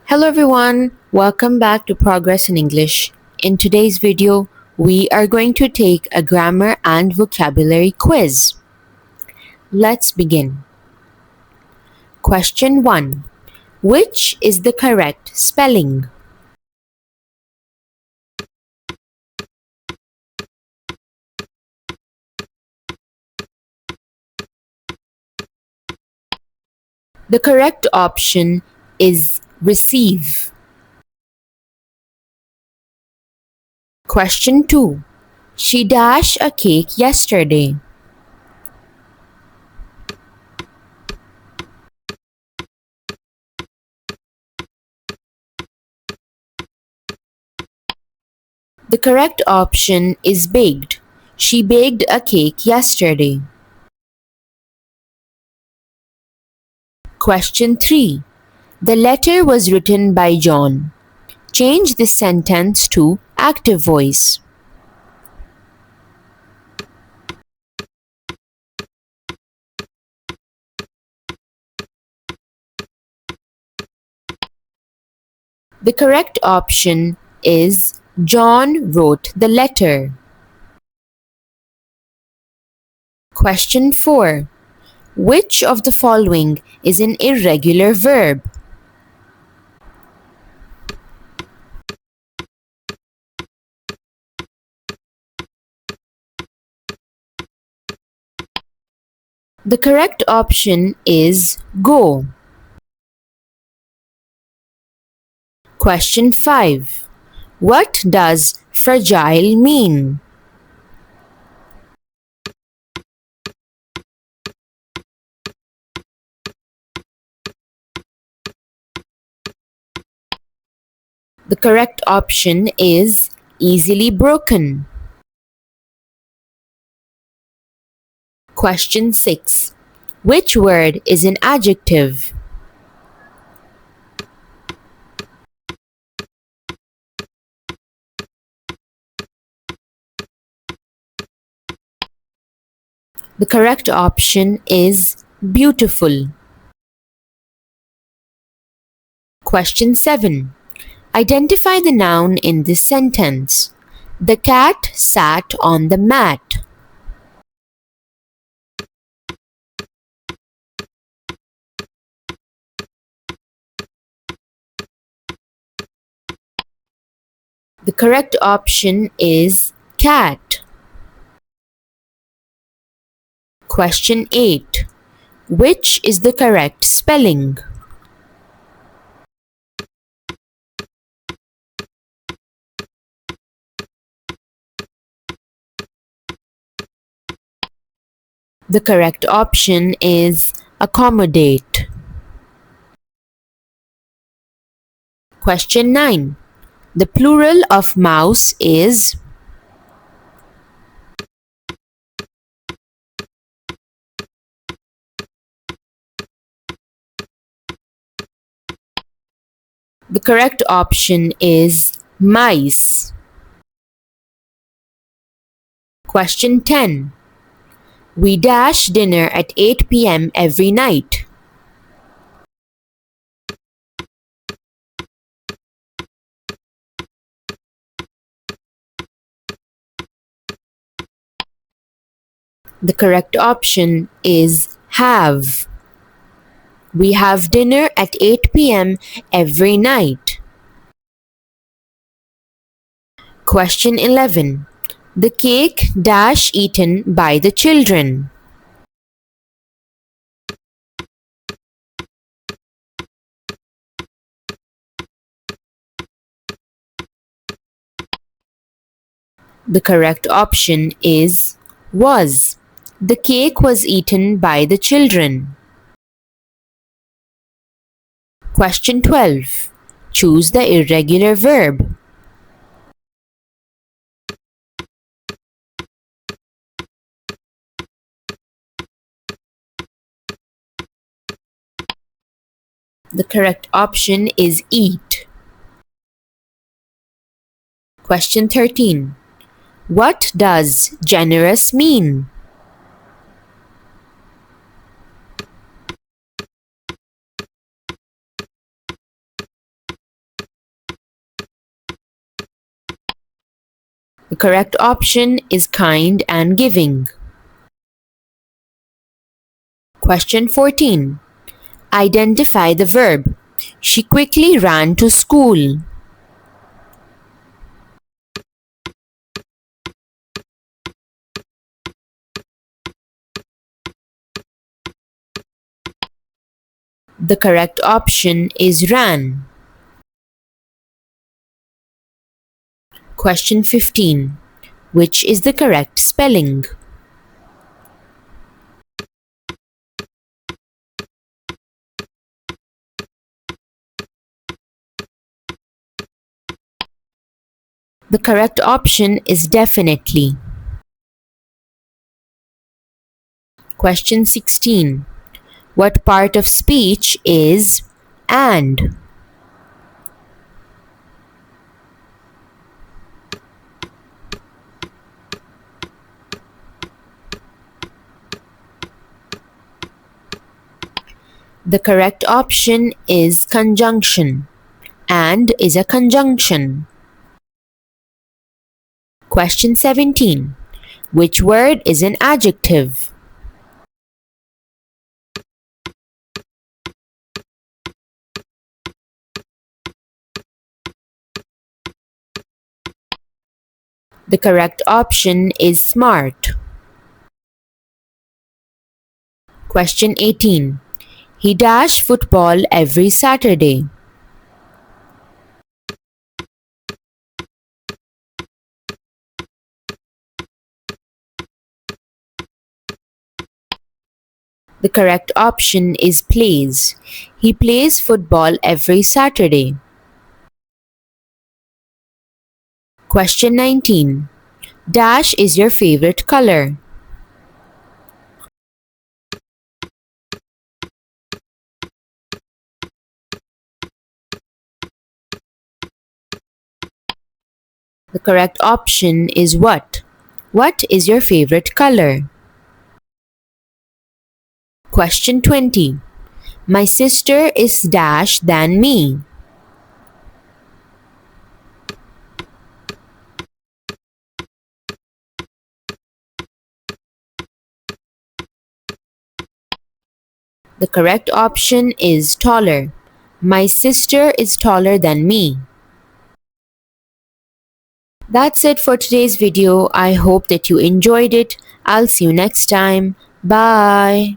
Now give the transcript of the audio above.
Hello everyone, welcome back to Progress in English. In today's video, we are going to take a grammar and vocabulary quiz. Let's begin. Question 1. Which is the correct spelling? The correct option is receive. Question 2. She dashed a cake yesterday. The correct option is baked. She baked a cake yesterday. Question 3. The letter was written by John. Change this sentence to active voice. The correct option is John wrote the letter. Question 4. Which of the following is an irregular verb? The correct option is go. Question 5. What does fragile mean? The correct option is easily broken. Question 6. Which word is an adjective? The correct option is beautiful. Question 7. Identify the noun in this sentence. The cat sat on the mat. The correct option is cat. Question 8. Which is the correct spelling? The correct option is accommodate. Question 9. The plural of mouse is. The correct option is mice. Question 10. We dash dinner at 8 p.m. every night. The correct option is have. We have dinner at 8 p.m. every night. Question 11. The cake dash eaten by the children. The correct option is was. The cake was eaten by the children. Question 12. Choose the irregular verb. The correct option is eat. Question 13. What does generous mean? The correct option is kind and giving. Question 14. Identify the verb. She quickly ran to school. The correct option is ran. Question 15. Which is the correct spelling? The correct option is definitely. Question 16. What part of speech is and? The correct option is conjunction. And is a conjunction. Question 17. Which word is an adjective? The correct option is smart. Question 18. He dash football every Saturday. The correct option is plays. He plays football every Saturday. Question 19. Dash is your favorite color. The correct option is what? What is your favorite color? Question 20. My sister is dash than me. The correct option is taller. My sister is taller than me. That's it for today's video. I hope that you enjoyed it. I'll see you next time. Bye.